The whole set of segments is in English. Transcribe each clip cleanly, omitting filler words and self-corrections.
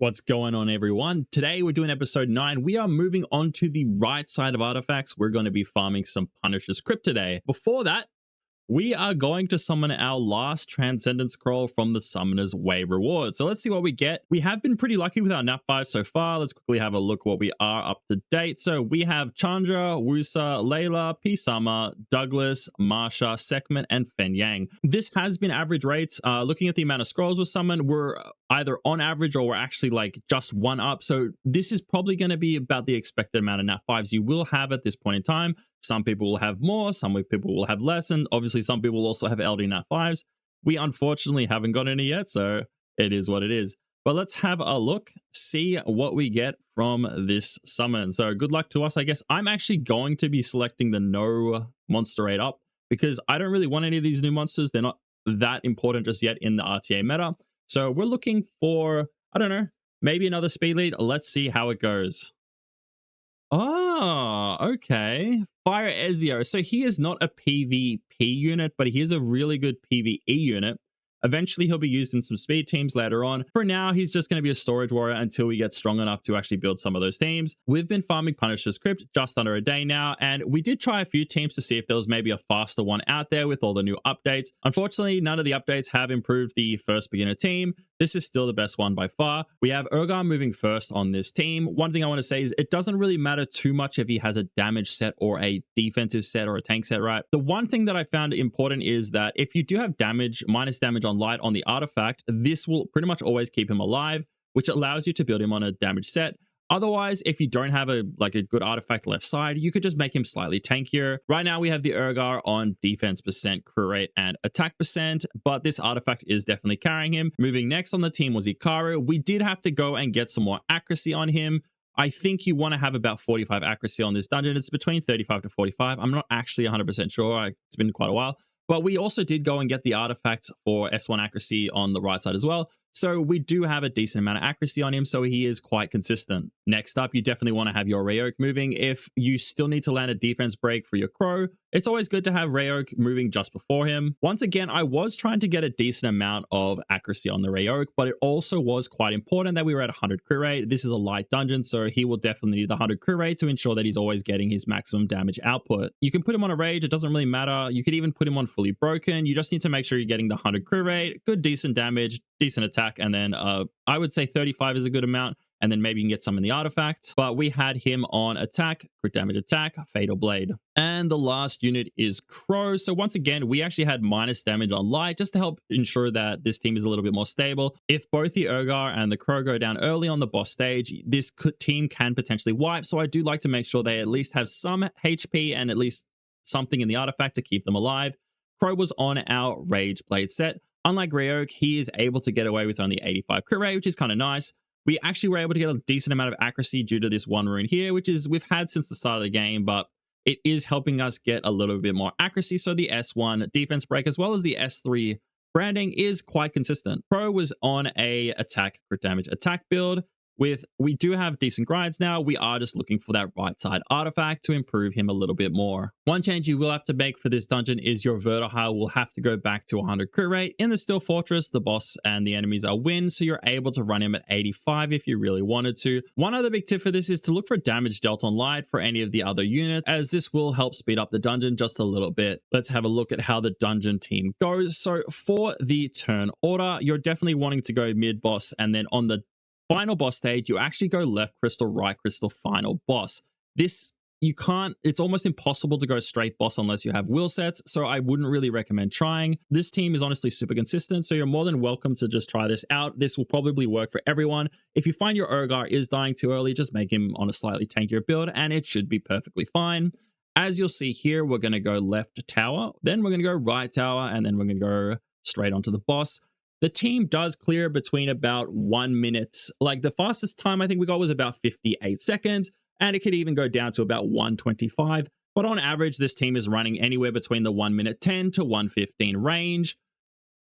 What's going on, everyone? Today we're doing episode 9. We are moving on to the right side of artifacts. We're going to be farming some Punisher's Crypt today. Before that, we are going to summon our last Transcendent Scroll from the Summoner's Way reward. So let's see what we get. We have been pretty lucky with our Nat 5 so far. Let's quickly have a look what we are up to date. So we have Chandra, Wusa, Layla, Pisama, Douglas, Marsha, Sekhmet, and Fen Yang. This has been average rates. Looking at the amount of scrolls we're summoned, we're either on average or we're actually like just one up. So this is probably going to be about the expected amount of Nat 5s you will have at this point in time. Some people will have more, some people will have less, and obviously some people will also have LD Nat 5s. We unfortunately haven't got any yet, so it is what it is. But let's have a look, see what we get from this summon. So good luck to us, I guess. I'm actually going to be selecting the no monster rate up because I don't really want any of these new monsters. They're not that important just yet in the RTA meta. So we're looking for, I don't know, maybe another speed lead. Let's see how it goes. Oh, okay. Fire Ezio. So he is not a PvP unit, but he is a really good PvE unit. Eventually, he'll be used in some speed teams later on. For now, he's just going to be a storage warrior until we get strong enough to actually build some of those teams. We've been farming Punisher's Crypt just under a day now, and we did try a few teams to see if there was maybe a faster one out there with all the new updates. Unfortunately, none of the updates have improved the first beginner team. This is still the best one by far. We have Eirgar moving first on this team. One thing I want to say is it doesn't really matter too much if he has a damage set or a defensive set or a tank set, right? The one thing that I found important is that if you do have damage, minus damage on light on the artifact, this will pretty much always keep him alive, which allows you to build him on a damage set. Otherwise, if you don't have a good artifact left side, you could just make him slightly tankier. Right now, we have the Eirgar on defense percent, crew rate, and attack percent, but this artifact is definitely carrying him. Moving next on the team was Icaru. We did have to go and get some more accuracy on him. I think you want to have about 45 accuracy on this dungeon. It's between 35 to 45. I'm not actually 100% sure. It's been quite a while. But we also did go and get the artifacts for S1 accuracy on the right side as well. So we do have a decent amount of accuracy on him, so he is quite consistent. Next up, you definitely want to have your Raoq moving. If you still need to land a defense break for your Crow, it's always good to have Raoq moving just before him. Once again, I was trying to get a decent amount of accuracy on the Raoq, but it also was quite important that we were at 100 crew rate. This is a light dungeon, so he will definitely need the 100 crew rate to ensure that he's always getting his maximum damage output. You can put him on a rage, it doesn't really matter. You could even put him on fully broken. You just need to make sure you're getting the 100 crew rate, good decent damage, decent attack, and then I would say 35 is a good amount, and then maybe you can get some in the artifact. But we had him on attack, crit damage attack, fatal blade. And the last unit is Crow. So once again, we actually had minus damage on light just to help ensure that this team is a little bit more stable. If both the Eirgar and the Crow go down early on the boss stage, this team can potentially wipe. So I do like to make sure they at least have some HP and at least something in the artifact to keep them alive. Crow was on our Rage Blade set. Unlike Raoq, he is able to get away with only 85 crit rate, which is kind of nice. We actually were able to get a decent amount of accuracy due to this one rune here, which is we've had since the start of the game, but it is helping us get a little bit more accuracy. So the S1 defense break as well as the S3 branding is quite consistent. Pro was on a attack crit damage attack build. We do have decent grinds now. We are just looking for that right side artifact to improve him a little bit more. One change you will have to make for this dungeon is your Verdehile will have to go back to 100 crit rate. In the Still Fortress, the boss and the enemies are win, so you're able to run him at 85 if you really wanted to. One other big tip for this is to look for damage dealt on light for any of the other units, as this will help speed up the dungeon just a little bit. Let's have a look at how the dungeon team goes. So for the turn order, you're definitely wanting to go mid boss, and then on the final boss stage, you actually go left crystal, right crystal, final boss. This, you can't, it's almost impossible to go straight boss unless you have will sets, so I wouldn't really recommend trying. This team is honestly super consistent, so you're more than welcome to just try this out. This will probably work for everyone. If you find your Eirgar is dying too early, just make him on a slightly tankier build, and it should be perfectly fine. As you'll see here, we're going to go left tower, then we're going to go right tower, and then we're going to go straight onto the boss. The team does clear between about 1 minute. Like the fastest time I think we got was about 58 seconds, and it could even go down to about 125. But on average, this team is running anywhere between the 1 minute 10 to 115 range.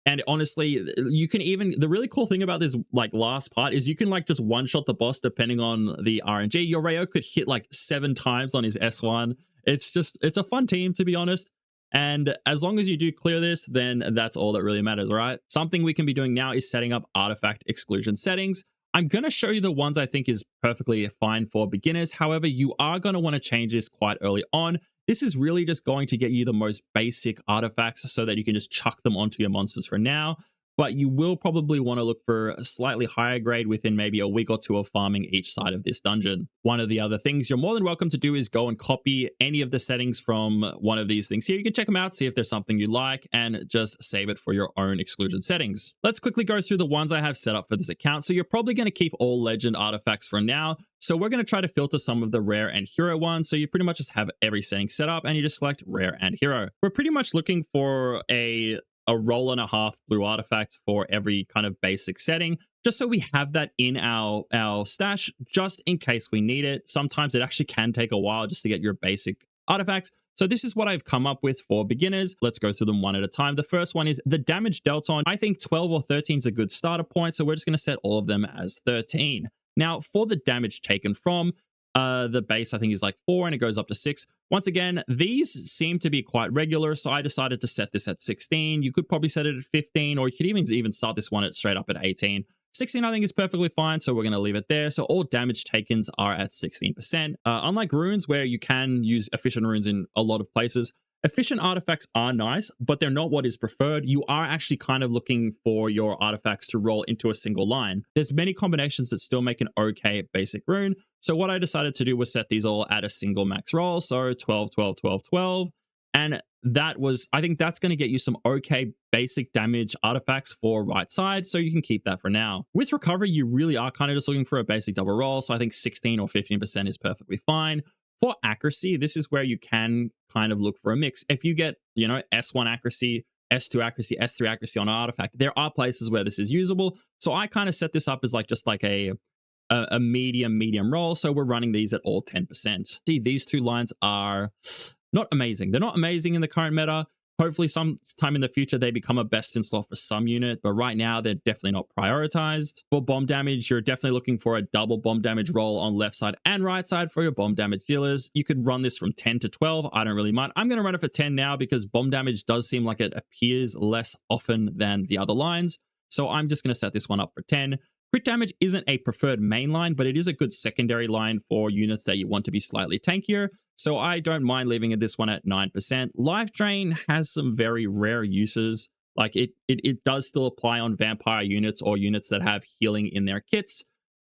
And honestly, you can even, the really cool thing about this like last part is you can like just one shot the boss depending on the RNG. Your Raoq could hit like 7 times on his S1. It's a fun team, to be honest. And as long as you do clear this, then that's all that really matters, right? Something we can be doing now is setting up artifact exclusion settings. I'm going to show you the ones I think is perfectly fine for beginners. However, you are going to want to change this quite early on. This is really just going to get you the most basic artifacts so that you can just chuck them onto your monsters for now. But you will probably want to look for a slightly higher grade within maybe a week or two of farming each side of this dungeon. One of the other things you're more than welcome to do is go and copy any of the settings from one of these things here. You can check them out, see if there's something you like, and just save it for your own exclusion settings. Let's quickly go through the ones I have set up for this account. So you're probably going to keep all legend artifacts for now. So we're going to try to filter some of the rare and hero ones. So you pretty much just have every setting set up and you just select rare and hero. We're pretty much looking for a roll and a half blue artifact for every kind of basic setting, just so we have that in our stash, just in case we need it. Sometimes it actually can take a while just to get your basic artifacts. So this is what I've come up with for beginners. Let's go through them one at a time. The first one is the damage dealt on. I think 12 or 13 is a good starter point, so we're just going to set all of them as 13. Now, for the damage taken from, the base I think is like 4 and it goes up to 6. Once again, these seem to be quite regular, so I decided to set this at 16. You could probably set it at 15, or you could even start this one at straight up at 18. 16 I think is perfectly fine, so we're going to leave it there. So all damage takens are at 16%. Unlike runes, where you can use efficient runes in a lot of places, efficient artifacts are nice, but they're not what is preferred. You are actually kind of looking for your artifacts to roll into a single line. There's many combinations that still make an okay basic rune. So what I decided to do was set these all at a single max roll. So 12, 12, 12, 12. And I think that's going to get you some okay basic damage artifacts for right side. So you can keep that for now. With recovery, you really are kind of just looking for a basic double roll. So I think 16 or 15% is perfectly fine. For accuracy, this is where you can kind of look for a mix. If you get, S1 accuracy, S2 accuracy, S3 accuracy on an artifact, there are places where this is usable. So I kind of set this up as just like a medium roll. So we're running these at all 10%. See, these two lines are not amazing. They're not amazing in the current meta. Hopefully sometime in the future, they become a best in slot for some unit, but right now they're definitely not prioritized. For bomb damage, you're definitely looking for a double bomb damage roll on left side and right side for your bomb damage dealers. You could run this from 10 to 12. I don't really mind. I'm going to run it for 10 now because bomb damage does seem like it appears less often than the other lines. So I'm just going to set this one up for 10. Crit damage isn't a preferred main line, but it is a good secondary line for units that you want to be slightly tankier. So I don't mind leaving this one at 9%. Life Drain has some very rare uses. Like it does still apply on vampire units or units that have healing in their kits.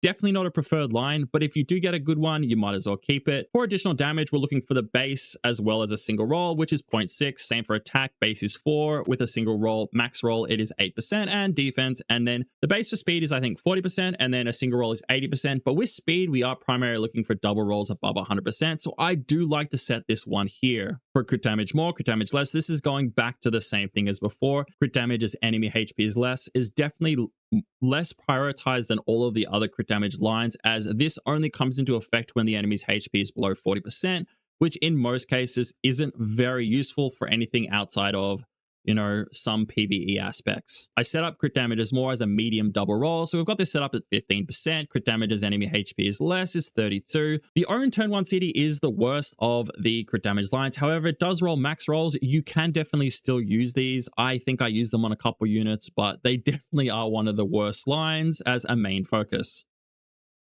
Definitely not a preferred line, but if you do get a good one, you might as well keep it. For additional damage, we're looking for the base as well as a single roll, which is 0.6. Same for attack, base is 4. With a single roll, max roll, it is 8%, and defense. And then the base for speed is, I think, 40%, and then a single roll is 80%. But with speed, we are primarily looking for double rolls above 100%. So I do like to set this one here. For crit damage more, crit damage less, this is going back to the same thing as before. Crit damage as enemy HP is less is definitely less prioritized than all of the other crit damage lines, as this only comes into effect when the enemy's HP is below 40%, which in most cases isn't very useful for anything outside of, some PvE aspects. I set up crit damage as more as a medium double roll, so we've got this set up at 15%. Crit damage as enemy HP is less is 32. The own turn 1 CD is the worst of the crit damage lines. However, it does roll max rolls. You can definitely still use these. I think I use them on a couple units, but they definitely are one of the worst lines as a main focus.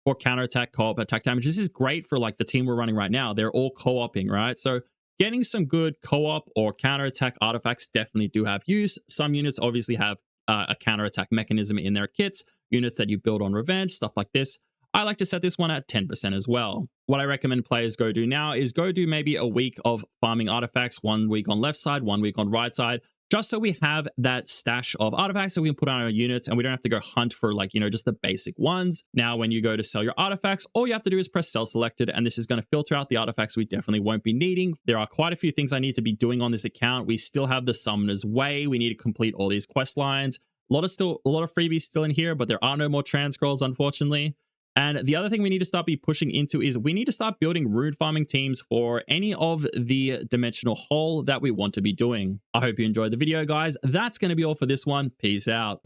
For counterattack, co-op, attack damage, this is great for the team we're running right now. They're all co-oping, right? So getting some good co-op or counterattack artifacts definitely do have use. Some units obviously have a counterattack mechanism in their kits, units that you build on revenge, stuff like this. I like to set this one at 10% as well. What I recommend players go do now is go do maybe a week of farming artifacts, 1 week on left side, 1 week on right side, just so we have that stash of artifacts that we can put on our units and we don't have to go hunt for just the basic ones. Now, when you go to sell your artifacts, all you have to do is press sell selected, and this is going to filter out the artifacts we definitely won't be needing. There are quite a few things I need to be doing on this account. We still have the Summoner's Way. We need to complete all these quest lines. A lot of freebies still in here, but there are no more trans scrolls, unfortunately. And the other thing we need to start pushing into is we need to start building rune farming teams for any of the dimensional hole that we want to be doing. I hope you enjoyed the video, guys. That's going to be all for this one. Peace out.